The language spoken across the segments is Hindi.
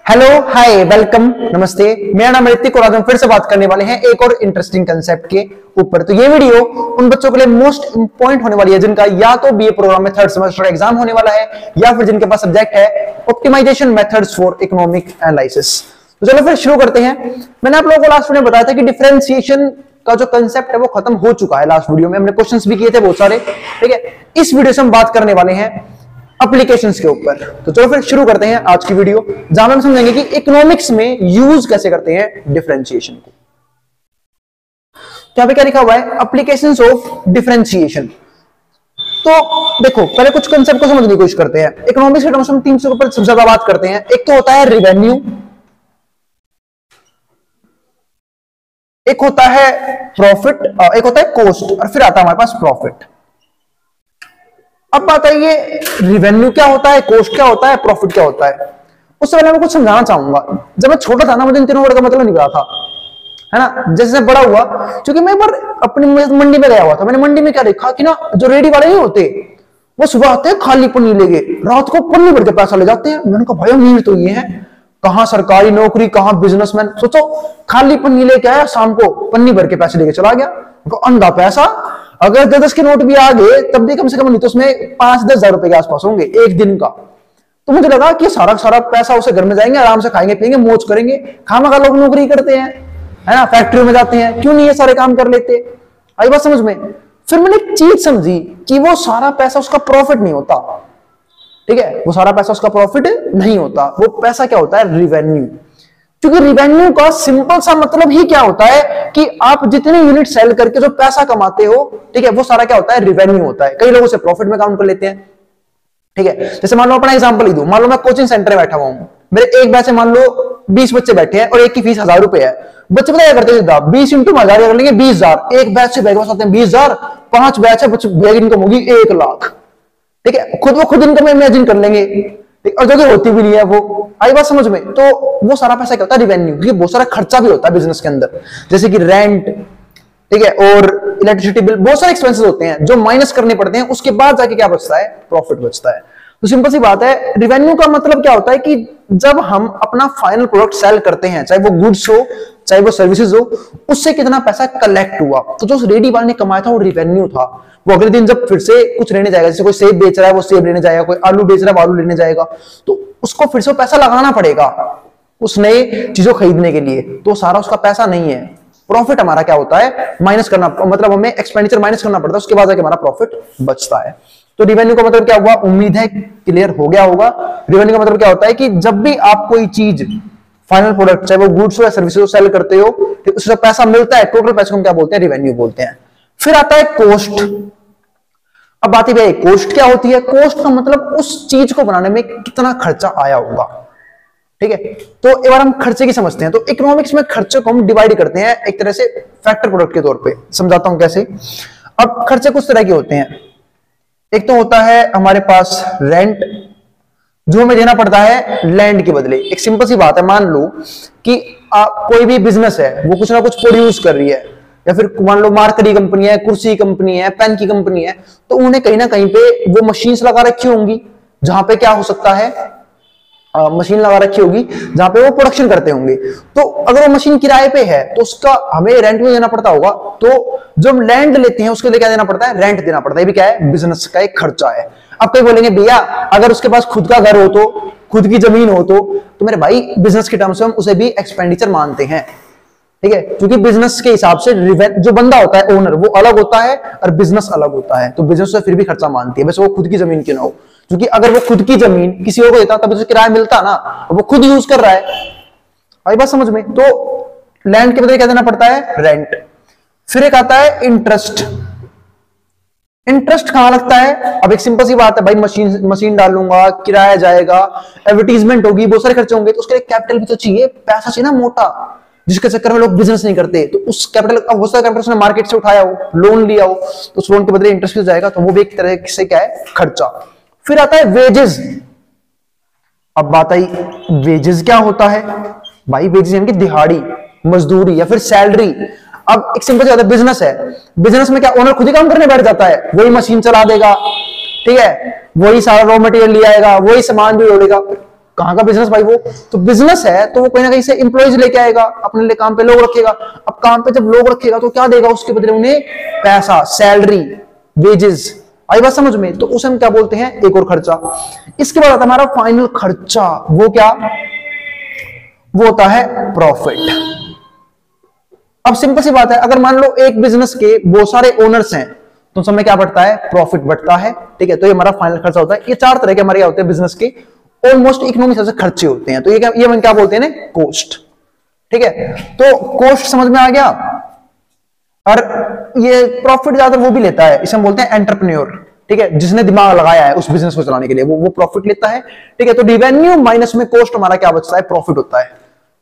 हेलो, हाय, वेलकम, नमस्ते। मेरा नाम ऋतिक और आज हम फिर से बात करने वाले हैं एक और इंटरेस्टिंग कंसेप्ट के ऊपर। तो ये वीडियो उन बच्चों के लिए मोस्ट इंपॉर्टेंट होने वाली है जिनका या तो बीए प्रोग्राम में थर्ड सेमेस्टर एग्जाम होने वाला है या फिर जिनके पास सब्जेक्ट है optimisation methods for economic analysis. तो चलो फिर शुरू करते हैं। मैंने आप लोगों को लास्ट वीडियो में बताया था कि डिफरेंशिएशन का जो कंसेप्ट है वो खत्म हो चुका है। लास्ट वीडियो में हमने क्वेश्चंस भी किए थे बहुत सारे, ठीक है। इस वीडियो से हम बात करने वाले हैं एप्लीकेशंस के ऊपर। तो चलो फिर शुरू करते हैं आज की वीडियो, जहां हम समझेंगे कि इकोनॉमिक्स में यूज कैसे करते हैं डिफरेंशिएशन को। तो यहां पे क्या लिखा हुआ है, एप्लीकेशंस ऑफ डिफरेंशिएशन। तो देखो, पहले कुछ कंसेप्ट को समझने की कोशिश करते हैं। इकोनॉमिक्स के टर्म्स में तीन से ऊपर सबसे ज्यादा बात करते हैं। एक तो होता है रिवेन्यू, एक होता है प्रॉफिट, एक होता है कॉस्ट, और फिर आता है हमारे पास प्रॉफिट। अब बात है ये रिवेन्यू क्या होता है, कॉस्ट क्या होता है, प्रॉफिट क्या होता है। उससे पहले मैं कुछ समझाना चाहूंगा। जब मैं छोटा था ना, मुझे इन तीनों वर्ड का मतलब नहीं पता था, है ना। जैसे बड़ा हुआ, क्योंकि मैं एक बार अपनी मंडी में गया हुआ था। मैंने मंडी में क्या देखा कि ना, जो रेडी वाले नहीं होते वो सुबह आते हैं खाली पन्नी लेके, रात को पन्नी भर के पैसा ले जाते हैं। मैंने कहा भाई अमीर तो ये है, कहां सरकारी नौकरी, कहां बिजनेसमैन। सोचो, खाली पन्नी लेके आया, शाम को पन्नी भर के पैसे लेके चला गया। अंधा पैसा। अगर 10 के नोट भी आ गए तब भी कम से कम नहीं तो उसमें 5-10 हजार रुपए के आसपास होंगे एक दिन का। तो मुझे लगा कि सारा पैसा उसे घर में जाएंगे, आराम से खाएंगे पिएंगे, मौज करेंगे। खामखा लोग नौकरी करते हैं, है ना, फैक्ट्री में जाते हैं, क्यों नहीं ये सारे काम कर लेते। आई बात समझ में। फिर मैंने एक चीज समझी कि वो सारा पैसा उसका प्रॉफिट नहीं होता, ठीक है। वो सारा पैसा उसका प्रॉफिट नहीं होता। वो पैसा क्या होता है, रिवेन्यू। क्योंकि रिवेन्यू का सिंपल सा मतलब ही क्या होता है कि आप जितने यूनिट सेल करके जो पैसा कमाते हो, ठीक है, वो सारा क्या होता है, रिवेन्यू होता है। कई लोग उसे प्रॉफिट में काउंट कर लेते हैं, ठीक है। जैसे मान लो अपना एग्जांपल ही दूं, मान लो मैं कोचिंग सेंटर में बैठा हुआ हूं, मेरे एक बैच में मान लो 20 बच्चे बैठे हैं और एक की फीस 1000 रुपए है। बच्चे पता क्या करते हैं, 20 इंटू 1000 कर लेंगे 20,000। एक बैच से बैग पास आते हैं 20,000, 5 बैच है, बैग इनकम होगी 1 लाख, ठीक है। वो खुद इनकम इमेजिन कर लेंगे, और जो कि होती भी नहीं है वो। आई बात समझ में। तो वो सारा पैसा क्या होता है, रिवेन्यू। क्योंकि बहुत सारा खर्चा भी होता है बिजनेस के अंदर, जैसे कि रेंट, ठीक है, और इलेक्ट्रिसिटी बिल, बहुत सारे एक्सपेंसेस होते हैं जो माइनस करने पड़ते हैं। उसके बाद जाके क्या बचता है, प्रॉफिट बचता है। तो सिंपल सी बात है, रिवेन्यू का मतलब क्या होता है कि जब हम अपना फाइनल प्रोडक्ट सेल करते हैं, चाहे वो गुड्स हो चाहे वो सर्विसेज हो, उससे कितना पैसा कलेक्ट हुआ। तो जो रेडी वाले ने कमाया था वो रिवेन्यू था। वो अगले दिन जब फिर से कुछ लेने जाएगा, जैसे कोई सेब बेच रहा है वो सेब लेने जाएगा, कोई आलू बेच रहा है वो आलू लेने जाएगा, तो उसको फिर से पैसा लगाना पड़ेगा उस नए चीजों खरीदने के लिए। तो सारा उसका पैसा नहीं है। प्रॉफिट हमारा क्या होता है, माइनस करना, मतलब हमें एक्सपेंडिचर माइनस करना पड़ता है, उसके बाद जाके हमारा प्रॉफिट बचता है। तो रिवेन्यू का मतलब क्या हुआ, उम्मीद है क्लियर हो गया होगा। रिवेन्यू का मतलब क्या होता है कि जब भी आप कोई चीज, फाइनल प्रोडक्ट, चाहे वो गुड्स हो या सर्विसेज हो, सेल करते हो, तो उससे पैसा मिलता है, टोटल पैसे को हम क्या बोलते हैं, रिवेन्यू बोलते हैं। फिर आता है कॉस्ट। अब बात है कॉस्ट क्या होती है। कॉस्ट का मतलब उस चीज को बनाने में कितना खर्चा आया होगा, ठीक है। तो एक बार हम खर्चे की समझते हैं। तो इकोनॉमिक्स में खर्चे को हम डिवाइड करते हैं एक तरह से फैक्टर प्रोडक्ट के तौर पे। समझाता हूं कैसे। अब खर्चे कुछ तरह के होते हैं। एक तो होता है हमारे पास रेंट, जो हमें देना पड़ता है लैंड के बदले। एक सिंपल सी बात है, मान लो कि कोई भी बिजनेस है, वो कुछ ना कुछ प्रोड्यूस कर रही है, या फिर मान लो मार्करी कंपनी है, कुर्सी कंपनी है, पेन की कंपनी है, तो उन्हें कहीं ना कहीं पे वो मशीन्स लगा रखी होंगी, जहां पे क्या हो सकता है, मशीन लगा रखी होगी जहां पे वो प्रोडक्शन करते होंगे। तो अगर वो मशीन किराए पे है तो उसका हमें रेंट में देना पड़ता होगा। तो जब हम लैंड लेते हैं उसके लिए क्या देना पड़ता है, रेंट देना पड़ता है। ये भी क्या है, बिजनेस का एक खर्चा है। अब कोई बोलेंगे भैया अगर उसके पास खुद का घर हो, तो खुद की जमीन हो, तो मेरे भाई बिजनेस के टर्म से हम उसे भी एक्सपेंडिचर मानते हैं, ठीक है। क्योंकि बिजनेस के हिसाब से जो बंदा होता है ओनर, वो अलग होता है और बिजनेस अलग होता है। तो बिजनेस से फिर भी खर्चा मानती है, वैसे वो खुद की जमीन क्यों ना हो। क्योंकि अगर वो खुद की जमीन किसी और को देता तब उसे किराया मिलता ना, वो खुद यूज कर रहा है। आई बात समझ में। तो लैंड के बदले क्या देना पड़ता है, रेंट। फिर एक आता है इंटरेस्ट। इंटरेस्ट कहां लगता है। अब एक सिंपल सी बात है भाई, मशीन डालूंगा, किराया जाएगा, एडवर्टीजमेंट होगी, बहुत सारे खर्चे होंगे, तो उसके लिए कैपिटल भी तो चाहिए, पैसा चाहिए ना मोटा, जिसके चक्कर में लोग बिजनेस नहीं करते। तो उस कैपिटल, अब हो सकता है कैपिटल उसने मार्केट से उठाया हो, लोन लिया हो, तो उस लोन के बदले इंटरेस्ट भी जाएगा, तो वो भी एक तरह से क्या है, खर्चा। फिर आता है वेजेस। अब बात आई वेजेस क्या होता है भाई। वेजेस यानी कि दिहाड़ी, मजदूरी या फिर सैलरी। अब एक सिंपल सी बात है, बिजनेस है, बिजनेस में क्या ओनर खुद ही काम करने बैठ जाता है, वही मशीन चला देगा, ठीक है, वही सारा रॉ मटेरियल ले आएगा, वही सामान भी जोड़ेगा। कहाँ का बिजनेस भाई? वो तो बिजनेस है तो वो कहीं ना कहीं से एम्प्लॉइज लेके आएगा, अपने लिए काम पे लोग रखेगा। अब काम पे जब लोग रखेगा तो क्या देगा उसके बदले? उन्हें पैसा, सैलरी, वेजेस। आई बात समझ में? तो उसे हम क्या बोलते हैं? एक और खर्चा। इसके बाद आता है हमारा फाइनल खर्चा। वो क्या? वो होता है प्रॉफिट। अब सिंपल सी बात है, अगर मान लो एक बिजनेस के बहुत सारे ओनर्स हैं तो समय क्या बढ़ता है? प्रॉफिट बढ़ता है। ठीक है, तो ये हमारा फाइनल खर्चा होता है। ये चार तरह के हमारे क्या होते हैं बिजनेस के ऑलमोस्ट इकोनॉमिक से खर्चे होते हैं। तो ये हम क्या बोलते हैं ना? कॉस्ट। ठीक है, तो कॉस्ट समझ में आ गया। और ये प्रॉफिट ज्यादा वो भी लेता है, इसे हम बोलते हैं एंटरप्रेन्योर। ठीक है, जिसने दिमाग लगाया है उस बिजनेस को चलाने के लिए वो प्रॉफिट लेता है। ठीक है, तो रेवेन्यू माइनस में कॉस्ट हमारा क्या बचता है? प्रॉफिट होता है।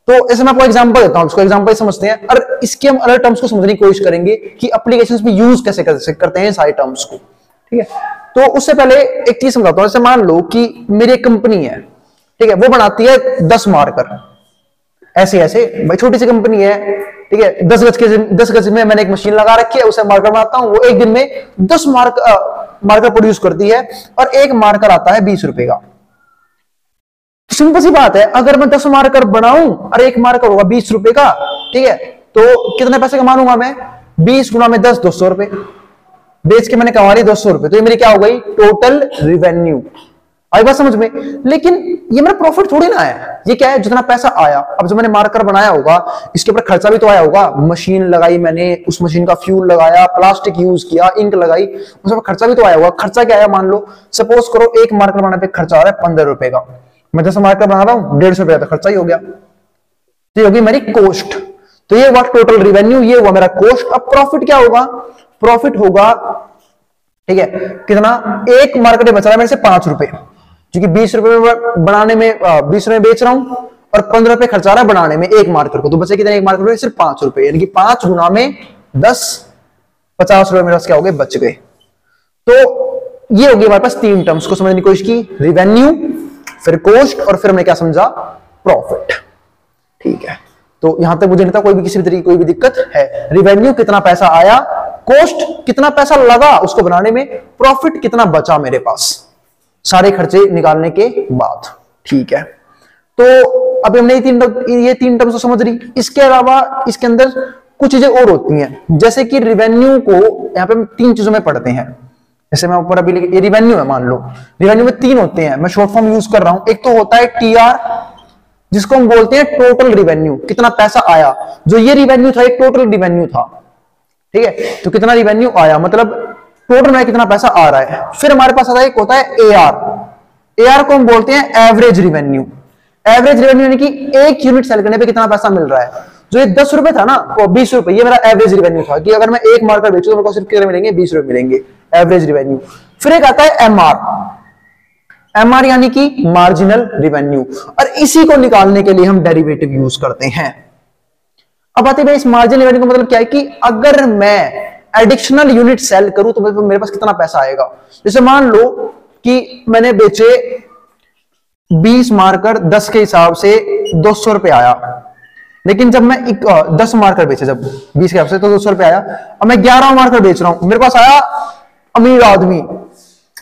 तो ऐसे मैं आपको एग्जांपल देता हूं, उसको एग्जांपल समझते हैं और इसके हम अलग टर्म्स को समझने की कोशिश करेंगे कि एप्लीकेशंस में यूज कैसे करते हैं सारे टर्म्स को। ठीक है, तो उससे पहले एक चीज समझाता हूं। जैसे मान लो कि मेरी एक कंपनी है, ठीक है, वो बनाती है 10 मार्कर। ऐसे ऐसे भाई छोटी सी कंपनी है, ठीक है, 10 गज में मैंने एक मशीन लगा रखी है, उसे मार्कर बनाता हूं। वो एक दिन में 10 मार्कर प्रोड्यूस करती है और एक मार्कर आता है 20 रुपए का। सिंपल सी बात है, अगर मैं 10 मार्कर बनाऊं और एक मार्कर होगा 20 रुपए का, ठीक है, तो कितने पैसे कमा लूंगा मैं? 20 गुना में 10, 200 रुपए बेच के मैंने कमा ली 200 रुपए। तो ये मेरी क्या हो गई? Total revenue. आई बात समझ में? लेकिन ये मेरा प्रॉफिट थोड़ी ना है। ये क्या है? जितना पैसा आया। अब जो मैंने मार्कर बनाया होगा इसके ऊपर खर्चा भी तो आया होगा। मशीन लगाई मैंने, उस मशीन का फ्यूल लगाया, प्लास्टिक यूज किया, इंक लगाई, उस पर खर्चा भी तो आया होगा। खर्चा क्या आया? मान लो सपोज करो एक मार्कर बनाने पे खर्चा आ रहा है 15 रुपए का, मैं 10 मार्कर बना रहा हूं, 150 रुपए का खर्चा ही हो गया। तो ये होगी मेरी कॉस्ट। तो ये हुआ टोटल रिवेन्यू, ये हुआ मेरा कॉस्ट। अब प्रॉफिट क्या होगा? प्रॉफिट होगा, ठीक है, कितना? एक मार्कर बचा रहा है मेरे से 5 रुपए, क्योंकि 20 रुपए में बनाने में 20 रुपए बेच रहा हूं और 15 रुपए खर्चा रहा है बनाने में एक मार्कर को। तो बचे कितने? एक मार्कर पे सिर्फ 5 रुपए, यानी कि 5 गुना में 10, 50 रुपए मेरे क्या हो गए? बच गए। तो ये होगी हमारे पास 3 टर्म्स को समझने की कोशिश की, रिवेन्यू, फिर कॉस्ट और फिर हमने क्या समझा? प्रॉफिट। ठीक है, तो यहां तक मुझे नहीं था कोई भी किसी भी तरीके की कोई भी दिक्कत है। रिवेन्यू कितना पैसा आया, कॉस्ट कितना पैसा लगा उसको बनाने में, प्रॉफिट कितना बचा मेरे पास सारे खर्चे निकालने के बाद। ठीक है, तो अब हमने ये तीन टर्म्स को समझ ली। इसके अलावा इसके अंदर कुछ चीजें और होती हैं, जैसे कि रिवेन्यू को यहां पे हम 3 चीजों में पढ़ते हैं। जैसे मैं ऊपर अभी ये रिवेन्यू है, मान लो रिवेन्यू में 3 होते हैं, मैं शॉर्ट फॉर्म यूज कर रहा हूं। एक तो होता है टीआर, जिसको हम बोलते हैं टोटल रिवेन्यू, कितना पैसा आया। जो ये रिवेन्यू था एक टोटल रिवेन्यू था। ठीक है, तो कितना रिवेन्यू आया मतलब टोटल में कितना पैसा आ रहा है। फिर हमारे पास आता है एक होता है एआर। एआर को हम बोलते हैं एवरेज रिवेन्यू। एवरेज रेवेन्यू यानी कि एक यूनिट सेल करने पे कितना पैसा मिल रहा है। जो ये 10 रुपए था ना, वो 20 रुपए, ये मेरा एवरेज रेवेन्यू था कि अगर मैं एक मार्कर बेचूं तो मेरे को सिर्फ कितने मिलेंगे? 20 रुपए मिलेंगे, एवरेज रेवेन्यू। फिर एक आता है एमआर। एमआर यानी कि मार्जिनल रेवेन्यू, और इसी को निकालने के लिए हम डेरिवेटिव यूज करते हैं। अब आते हैं इस मार्जिनल रेवेन्यू का मतलब क्या है कि अगर मैं एडिशनल यूनिट सेल करूं तो मेरे पास कितना पैसा आएगा। जैसे मान लो कि मैंने बेचे 20 मार्कर 10 के हिसाब से 200 रुपए आया, लेकिन जब मैं 10 मार्कर बेचे जब 20 के हिसाब से तो 200 रुपए आया। अब मैं 11 मार्कर बेच रहा हूं, मेरे पास आया अमीर आदमी,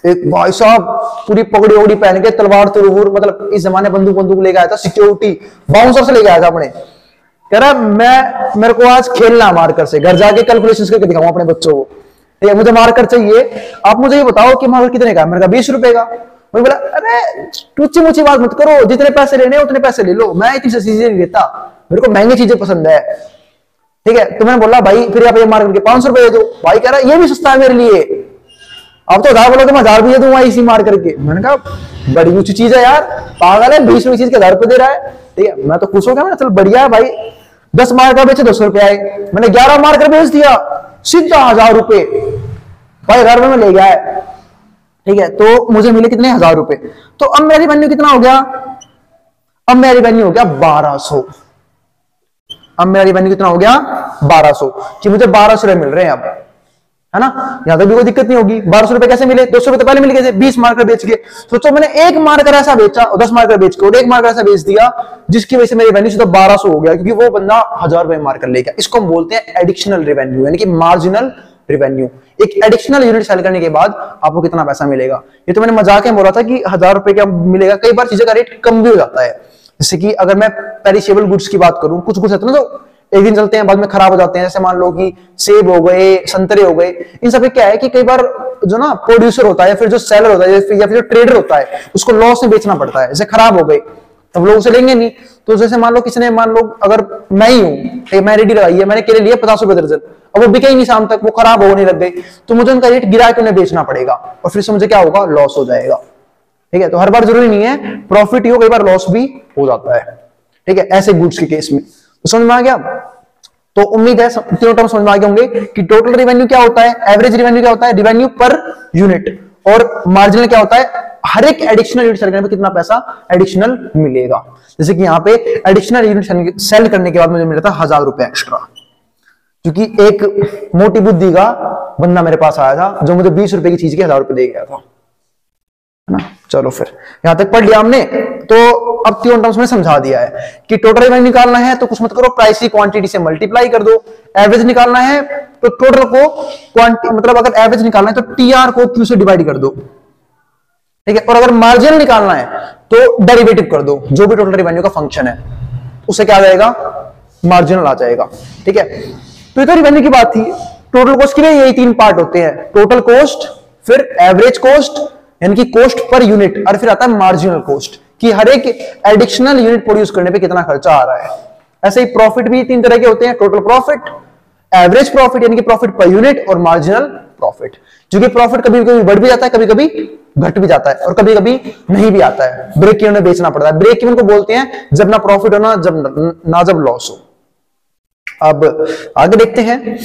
एक भाई साहब पूरी पगड़ी वगड़ी पहन के, तलवार तुरवूर, मतलब इस जमाने बंदूक लेके आया था, सिक्योरिटी बाउंसर से लेके आया था अपने। कह रहा मेरे को आज खेलना मार्कर से, घर जाके कैलकुलेशन करके दिखाऊं अपने बच्चों को, ठीक है, मुझे मार्कर चाहिए, आप मुझे ये बताओ कि मार्कर कितने का। मैंने कहा 20 रुपए का। मैं बोला अरे टूची मुची बात मत करो, जितने पैसे लेने उतने पैसे ले लो, मैं इतनी चीजें नहीं लेता, मेरे को महंगी चीजें पसंद है। ठीक है, तो मैंने बोला भाई फिर आप ये मार्कर के 500 रुपए दे दो। भाई कह रहा ये भी सस्ता है मेरे लिए, अब तो 1000 बोलो तो मैं 1000 भी दे दूंगा इसी मार्कर के। मैंने कहा बड़ी ऊंची चीज है यार, पागल है, 20 रुपए चीज के 1000 रुपए दे रहा है। ठीक है, मैं तो खुश हो गया, चल बढ़िया है भाई। 10 मार्कर बेचे 200 रुपए आए, मैंने 11 मार्कर बेच दिया, सीधा 1000 रुपए भाई घर में ले गया है। ठीक है, तो मुझे मिले कितने? 1000 रुपए। तो अब मेरी रेवेन्यू कितना हो गया? अब मेरा रेवेन्यू हो गया 1200। अब मेरा रेवेन्यू कितना हो गया? 1200, कि मुझे 1200 रुपए मिल रहे हैं अब, है ना। यहां तक भी कोई दिक्कत नहीं होगी। 1200 रुपए कैसे मिले? 200 रुपए पहले मिल गए थे 20 मार्कर बेच के। सोचो मैंने एक मार्कर ऐसा बेचा और 10 मार्कर बेच के और एक मार्कर ऐसा बेच दिया जिसकी वजह से मेरी रेवेन्यू सीधा 1200 हो गया, क्योंकि वो बंदा 1000 रुपए मार्कर ले गया। इसको हम बोलते हैं एडिशनल रेवेन्यू, यानी कि मार्जिनल रेवेन्यू। एक एडिशनल यूनिट सेल करने के बाद आपको कितना पैसा मिलेगा। ये तो मैंने मजाक में बोला था कि 1000 रुपए का मिलेगा, कई बार चीजें का रेट कम भी हो जाता है। जैसे कि अगर मैं पेरिशेबल गुड्स की बात करूं, कुछ गुड्स होते हैं ना जो एक दिन चलते हैं बाद में खराब हो जाते हैं, जैसे मान लो कि सेब हो गए, संतरे हो गए, इन सब में क्या है कि कई बार जो ना प्रोड्यूसर होता है या फिर जो सेलर होता है या फिर जो ट्रेडर होता है उसको लॉस में बेचना पड़ता है। जैसे खराब हो गए तब लोग उसे लेंगे नहीं। तो जैसे मान लो किसी ने, मान लो अगर मैं ही हूं, मैं रेडी लगाई है, मैंने केले लिए 50 रुपए दर्जन, अब वो बिके ही नहीं शाम तक, वो खराब होने लग गए, तो मुझे उनका रेट गिरा के उन्हें बेचना पड़ेगा और फिर से मुझे क्या होगा, लॉस हो जाएगा। ठीक है, तो हर बार जरूरी नहीं है प्रॉफिट ही हो, कई बार लॉस भी हो जाता है। ठीक है, ऐसे गुड्स के केस में। तो समझ में आ गया। तो उम्मीद है तीनों टर्म समझ में आ गए होंगे कि टोटल रेवेन्यू क्या होता है, एवरेज रेवेन्यू क्या होता है, रेवेन्यू पर यूनिट, और मार्जिनल क्या होता है, हर एक एडिशनल यूनिट सेल करने पे कितना पैसा एडिशनल मिलेगा। जैसे कि यहाँ पे एडिशनल यूनिट सेल करने के बाद मुझे मिला था 1000 रुपए एक्स्ट्रा, क्योंकि एक मोटी बुद्धि का बंदा मेरे पास आया था जो मुझे 20 रुपए की चीज के 1000 रुपए दे गया था, है ना। चलो फिर यहां तक पढ़ लिया हमने। तो अब तीनों टर्म्स में समझा दिया है कि टोटल रेवेन्यू निकालना है तो कुछ मत करो, प्राइस की क्वांटिटी से मल्टीप्लाई कर दो। एवरेज निकालना है तो टोटल को क्वांटिटी, मतलब अगर एवरेज निकालना है तो टीआर को क्यू से डिवाइड कर दो। ठीक है, और अगर मार्जिन निकालना है तो डेरिवेटिव कर दो, जो भी टोटल रेवेन्यू का फंक्शन है उससे क्या आ जाएगा, मार्जिनल आ जाएगा। ठीक है, तो ये तो रेवेन्यू की बात थी। टोटल कॉस्ट के लिए यही 3 पार्ट होते हैं, टोटल कॉस्ट, फिर एवरेज कॉस्ट यानी कि कॉस्ट पर यूनिट, और फिर आता है मार्जिनल कॉस्ट कि हर एक एडिशनल यूनिट प्रोड्यूस करने पे कितना खर्चा आ रहा है। ऐसे ही प्रॉफिट भी 3 तरह के होते हैं, टोटल प्रॉफिट, एवरेज प्रॉफिट यानी कि प्रॉफिट पर यूनिट, और मार्जिनल प्रॉफिट। क्योंकि प्रॉफिट कभी कभी बढ़ भी जाता है, कभी कभी घट भी जाता है, और कभी कभी नहीं भी आता है, ब्रेक इवन में बेचना पड़ता है। ब्रेक इवन को बोलते हैं जब ना प्रॉफिट हो ना जब लॉस हो। अब आगे देखते हैं,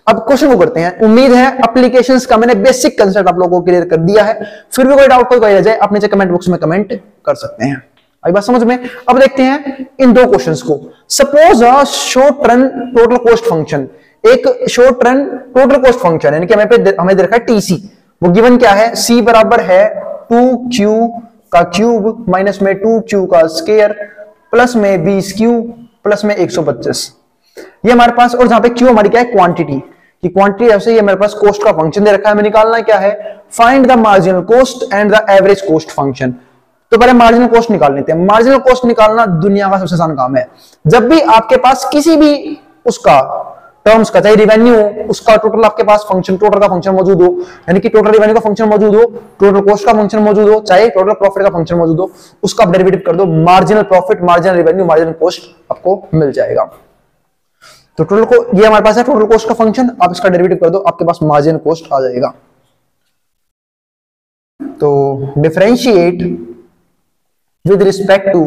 अब क्वेश्चन को करते हैं। उम्मीद है एप्लीकेशंस का मैंने बेसिक कंसेप्ट आप लोगों को क्लियर कर दिया है। फिर भी कोई डाउट कोई रह जाए आप नीचे कमेंट बॉक्स में कमेंट कर सकते हैं। आई बात समझ में। अब देखते हैं इन 2 क्वेश्चंस को। Suppose a short run total cost function, एक short run total cost function यानी कि हमें दे रखा है टीसी, वो गिवन क्या है, सी बराबर है 2q का क्यूब माइनस में 2q का स्क्वायर प्लस में 20q प्लस में 125, ये हमारे पास, और जहां पे q हमारी क्या है, क्वांटिटी की क्वांटिटी। ऐसे ये मेरे पास कॉस्ट का फंक्शन दे रखा है, हमें निकालना क्या है, find the marginal cost and the average cost function. तो पहले मार्जिनल कॉस्ट निकाल लेते हैं। मार्जिनल कॉस्ट निकालना दुनिया का सबसे आसान काम है। जब भी आपके पास किसी भी उसका टर्म्स का, चाहे रिवेन्यू उसका टोटल आपके पास फंक्शन, टोटल का फंक्शन मौजूद हो, यानी कि टोटल रिवेन्यू का फंक्शन मौजूद हो, टोटल कॉस्ट का फंक्शन मौजूद हो, चाहे टोटल प्रॉफिट का फंक्शन मौजूद हो, उसका डेरिवेटिव कर दो, marginal profit, marginal revenue, marginal cost आपको मिल जाएगा। तो टोटल को, ये हमारे पास है टोटल कॉस्ट का फंक्शन, आप इसका डेरिवेटिव कर दो, आपके पास मार्जिनल कॉस्ट आ जाएगा। तो differentiate with respect to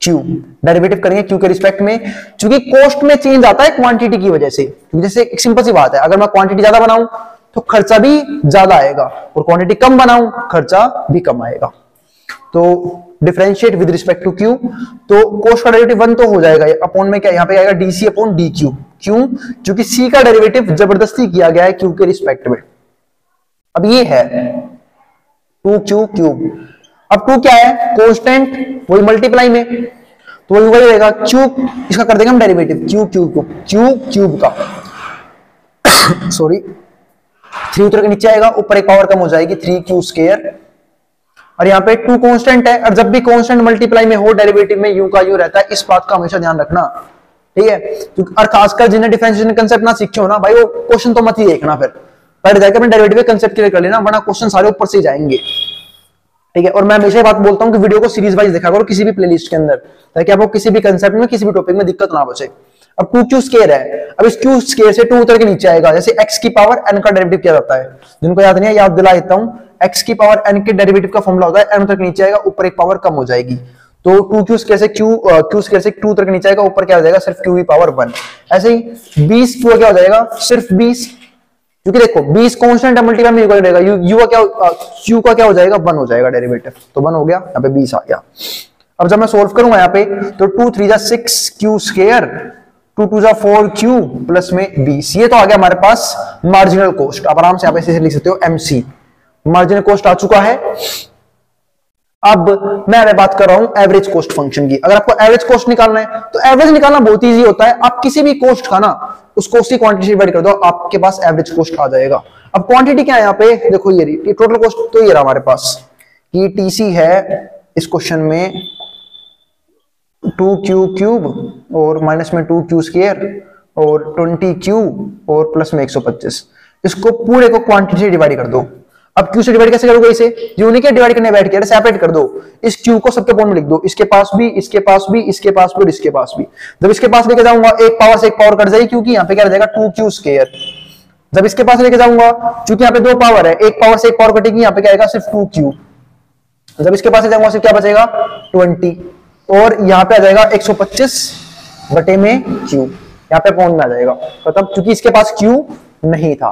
Q, derivative करेंगे क्यू के रिस्पेक्ट में, क्योंकि कॉस्ट में चेंज आता है क्वांटिटी की वजह से। क्योंकि जैसे एक सिंपल सी बात है, अगर मैं क्वांटिटी ज्यादा बनाऊं तो खर्चा भी ज्यादा आएगा, और क्वांटिटी कम बनाऊं खर्चा भी कम आएगा। तो differentiate with respect to Q, तो कॉस्ट का डेरिवेटिव 1 तो हो जाएगा, अपॉन में क्या यहाँ पे आएगा डीसी अपॉन डी क्यू। क्यों? क्योंकि सी का डेरिवेटिव जबरदस्ती किया गया है क्यू के रिस्पेक्ट में। अब ये है 2q क्यूब, अब 2 क्या है, कांस्टेंट, वही मल्टीप्लाई में, तो वही रहेगा क्यूब, इसका कर देंगे हम डेरिवेटिव क्यूब क्यूब का सॉरी 3 उतर के नीचे आएगा, ऊपर एक पावर कम हो जाएगी 3q स्क्वायर, और यहाँ पे 2 कांस्टेंट है, और जब भी कांस्टेंट मल्टीप्लाई में हो डेरिवेटिव में यूं का यूं रहता है, इस बात का हमेशा ध्यान रखना। ठीक है, और खासकर जिन्हें डिफरेंशिएशन कांसेप्ट ना सीखे हो ना भाई, वो क्वेश्चन तो मत ही देखना, फिर पहले जाकर अपने डेरिवेटिव के कांसेप्ट क्लियर कर लेना, वरना क्वेश्चन सारे ऊपर से जाएंगे। ठीक है, और मैं हमेशा बात बोलता हूं कि वीडियो को सीरीज वाइज देखा करो किसी भी प्लेलिस्ट के अंदर, ताकि आपको किसी भी कांसेप्ट में, किसी भी टॉपिक में दिक्कत ना बचे। अब 2q स्क्वायर है, अब इस q स्क्वायर से 2 उतर के नीचे आएगा, जैसे x की पावर n का डेरिवेटिव किया जाता है, जिनको याद नहीं है याद दिला देता हूं, x की पावर n के डेरिवेटिव का फॉर्मूला होता है n उतर के नीचे आएगा, ऊपर एक पावर कम हो जाएगी, तो 2q स्क्वायर से q स्क्वायर से 2 उतर के नीचे आएगा, ऊपर क्या हो जाएगा, सिर्फ q की पावर 1। ऐसे ही 20 q क्या हो जाएगा, सिर्फ 20, क्योंकि देखो 20 कांस्टेंट है, मल्टीप्लाई में इक्वल रहेगा, u का क्या, q का क्या हो जाएगा, 1 हो जाएगा डेरिवेटिव, तो 1 हो गया, यहाँ पे 20 आ गया। अब जब मैं सोल्व करूंगा यहाँ पे, तो 2 3 जा 6q स्क्वायर, 2 2 जा 4q प्लस में 20, ये तो आ गया हमारे पास मार्जिनल कॉस्ट। आप आराम से आप ऐसे लिख सकते हो MC, मार्जिनल कॉस्ट आ चुका है। अब मैं बात कर रहा हूं एवरेज कॉस्ट फंक्शन की। अगर आपको एवरेज कॉस्ट निकालना है तो एवरेज निकालना बहुत इजी होता है, आप किसी भी कॉस्ट का ना उस कॉस्ट की क्वांटिटी डिवाइड कर दो, आपके पास एवरेज कॉस्ट आ जाएगा। अब क्वांटिटी क्या है यहाँ पे, देखो ये टोटल कॉस्ट तो ये रहा हमारे पास कि टीसी है इस क्वेश्चन में 2q क्यूब और माइनस में 2q स्क्वायर और 20q और प्लस में 125। इसको पूरे को क्वांटिटी से डिवाइड कर दो। अब q से डिवाइड कैसे करोगे, इसे यूनिट के डिवाइड करने बैठ के सेपरेट कर दो। इस q को सबके पॉइंट में लिख दो, इसके पास भी, इसके पास भी, इसके पास भी और इसके पास भी। जब इसके पास लेके जाऊंगा एक पावर से एक पावर कट जाएगी, क्योंकि यहाँ पे क्या रह जाएगा 2q स्क्वायर। जब इसके पास लेके जाऊंगा, क्योंकि यहाँ पे दो पावर है, एक पावर से एक पावर कटेगी, यहाँ पे क्या आएगा सिर्फ 2q। जब इसके पास ले जाऊंगा सिर्फ क्या बचेगा 20 और यहाँ पे आ जाएगा 125 बटे में q, यहाँ पे पॉइंट में आ जाएगा खत्म, क्योंकि इसके पास q नहीं था।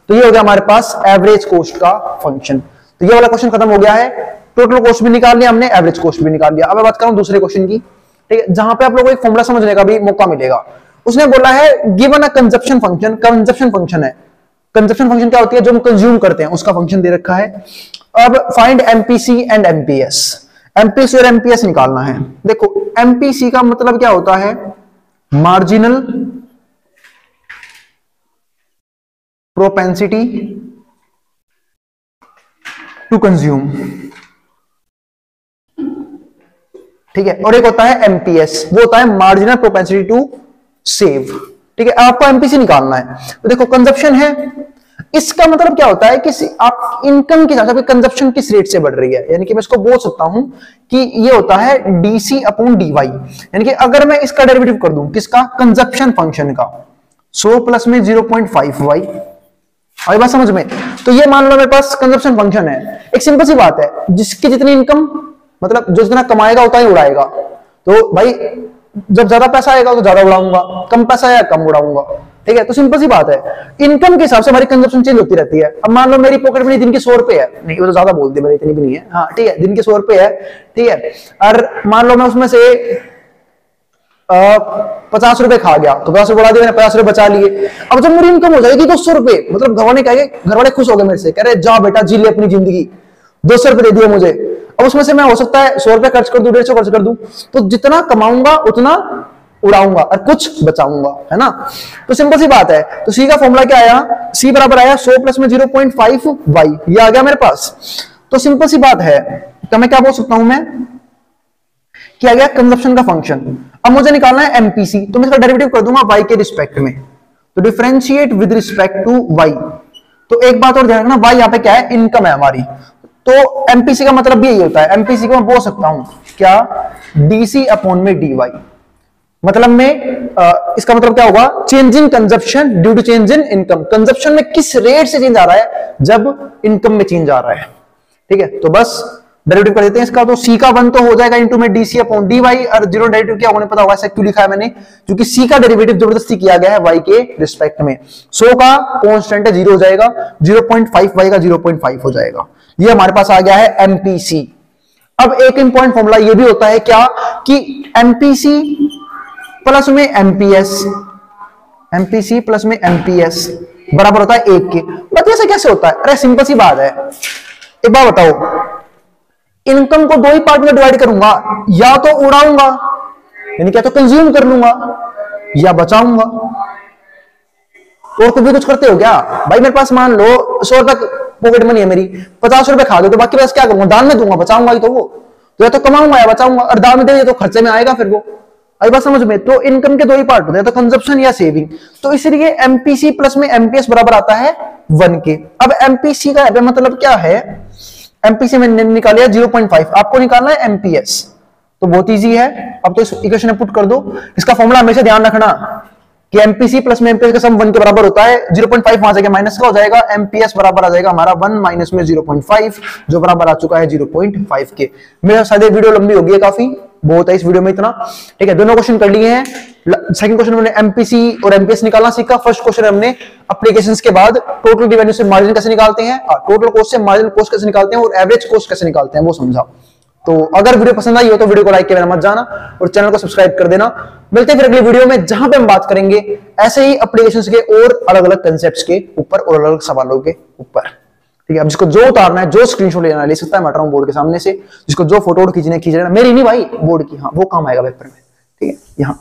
तो ये हो गया हमारे पास एवरेज कॉस्ट का फंक्शन। तो ये वाला क्वेश्चन खत्म हो गया है, टोटल कॉस्ट भी निकाल लिया हमने, एवरेज कॉस्ट भी निकाल लिया। अब मैं बात करूं दूसरे क्वेश्चन की, ठीक है, जहां पे आप लोगों को एक फॉर्मूला समझने का भी मौका मिलेगा। उसने बोला है given a consumption function, consumption function है। कंजप्शन फंक्शन क्या होती है, जो हम कंज्यूम करते हैं उसका फंक्शन दे रखा है। अब find MPC and MPS, MPC और एमपीएस निकालना है। देखो एमपीसी का मतलब क्या होता है, मार्जिनल प्रोपेंसिटी टू कंज्यूम, ठीक है, और एक होता है एमपीएस, वो होता है मार्जिनल प्रोपेंसिटी टू सेव, ठीक है। आपको एमपीसी निकालना है। तो देखो कंजप्शन है, इसका मतलब क्या होता है कि आप इनकम के हिसाब से कंजप्शन किस रेट से बढ़ रही है, यानी कि मैं इसको बोल सकता हूं कि ये होता है डीसी अपॉन डीवाई, यानी कि अगर मैं इसका डेरिवेटिव कर दूं किसका, कंजप्शन फंक्शन का, 100 प्लस में 0.5y, आई बात समझ में। तो ये मान लो मेरे पास कंजप्शन फंक्शन है, एक सिंपल सी बात है, जिसकी जितनी इनकम, मतलब जो जितना कमाएगा उतना ही उड़ाएगा। तो भाई जब ज्यादा पैसा आएगा तो ज्यादा उड़ाऊंगा, कम पैसा आया कम उड़ाऊंगा, ठीक है। तो सिंपल सी बात है, इनकम के हिसाब से हमारी कंजप्शन चेंज होती रहती है। अब मान लो मेरी पॉकेट में दिन के 100 रुपए है, नहीं वो तो ज्यादा बोल दी, मेरी इतनी भी नहीं है, हाँ ठीक है, दिन के 100 रुपए है, ठीक है। और मान लो मैं उसमें से 50 रुपए खा गया, तो 50 रुपए उड़ा दिए मैंने, 50 रुपए बचा लिए। अब जब मेरी इनकम हो जाएगी 200 रुपए, मतलब घर वाले खुश हो गए मेरे से, कह रहे जा बेटा जी ले अपनी जिंदगी, 200 रुपए दे दिए मुझे। अब उसमें से मैं हो सकता है 100 रुपए खर्च कर दूं, 150 खर्च कर दूं, तो जितना कमाऊंगा उतना उड़ाऊंगा और कुछ बचाऊंगा, है ना। तो सिंपल सी बात है। तो सी का फॉर्मूला क्या आया, सी बराबर आया 100 प्लस में 0.5y, ये आ गया मेरे पास। तो सिंपल सी बात है, तो मैं क्या बोल सकता हूं, मैं क्या गया कंजप्शन का फंक्शन। अब मुझे निकालना है एमपीसी, तो मैं इसका डेरिवेटिव कर दूंगा y के रिस्पेक्ट में, तो differentiate with respect to y। तो एक बात और ध्यान रखना, y यहाँ पे क्या है, इनकम है हमारी। तो एमपीसी का मतलब भी यही होता है, एमपीसी को मैं बोल सकता हूं क्या, डीसी अपॉन में डीवाई, मतलब में इसका मतलब क्या होगा, change in consumption due to change in income. Consumption में किस रेट से चेंज आ रहा है, जब इनकम में चेंज आ रहा है, ठीक है। तो बस डेरिवेटिव कर देते हैं इसका, तो सी का 1 तो हो जाएगा इनटू में डीसी अपॉन डीवाई, और जीरो डेरिवेटिव क्या होने पता होगा, ऐसा क्यों लिखा है मैंने, क्योंकि सी का डेरिवेटिव जबरदस्ती किया गया है वाई के रिस्पेक्ट में। 100 का कांस्टेंट है 0 हो जाएगा, 0.5 वाई का 0.5 हो जाएगा। ये हमारे पास आ गया है एमपीसी। अब एक इंपॉर्टेंट फॉर्मूला ये भी होता है क्या, कि एमपीसी प्लस में एमपीएस, एमपीसी प्लस में एमपीएस बराबर होता है 1 के। बताइए ऐसे कैसे होता है, अरे सिंपल सी बात है, एक बात बताओ, इनकम को 2 ही पार्ट में डिवाइड करूंगा, या तो उड़ाऊंगा यानी क्या, तो कंज्यूम कर लूंगा, या बचाऊंगा। और कुछ करते हो क्या भाई, मेरे पास मान लो 100 रुपए पॉकेट मनी है मेरी, 50 रुपए खा गए, तो बाकी पैसे क्या करूंगा, दान में दूंगा, बचाऊंगा ही तो वो, तो या तो कमाऊंगा या बचाऊंगा, और दान में देंगे तो खर्चे में आएगा फिर वो, आई बात समझ में। तो इनकम के 2 ही पार्ट होते हैं, तो कंजप्शन या सेविंग। तो इसलिए एमपीसी प्लस में एमपीएस बराबर आता है 1 के। अब एमपीसी का मतलब क्या है, एमपीसी में निकालिया 0.5, आपको निकालना है एमपीएस, तो बहुत इजी है। अब तो इस इक्वेशन में पुट कर दो। इसका फॉर्मूला हमेशा ध्यान रखना कि एमपीसी प्लस में एमपीएस का सम 1 के बराबर होता है। 0.5 वहां से माइनस का हो जाएगा, एमपीएस बराबर आ जाएगा हमारा 1 माइनस में 0.5, जो बराबर आ चुका है 0.5 के। मेरा शायद वीडियो लंबी होगी है, काफी बहुत है इस वीडियो में इतना, ठीक है। दोनों क्वेश्चन कर लिए हैं। सेकंड क्वेश्चन हमने एमपीसी और एमपीएस निकालना सीखा। फर्स्ट क्वेश्चन हमने एप्लीकेशंस के बाद टोटल रेवेन्यू से मार्जिन कैसे निकालते हैं, टोटल कॉस्ट से मार्जिन कॉस्ट कैसे निकालते हैं, और एवरेज कॉस्ट कैसे निकालते हैं वो समझा। तो अगर वीडियो पसंद आई हो तो वीडियो को लाइक करना मत जाना, और चैनल को सब्सक्राइब कर देना। मिलते हैं फिर अगली वीडियो में, जहां पे हम बात करेंगे ऐसे ही एप्लीकेशंस के और अलग अलग कंसेप्ट्स के ऊपर और अलग अलग सवालों के ऊपर, ठीक है। अब जिसको जो उतारना है, जो स्क्रीनशॉट लेना ले सकता है, मैं बोर्ड के सामने से, जिसको जो फोटो खींचना खींच लेना, मेरी नहीं भाई, बोर्ड की, हाँ वो काम आएगा पेपर में, ठीक है। यहाँ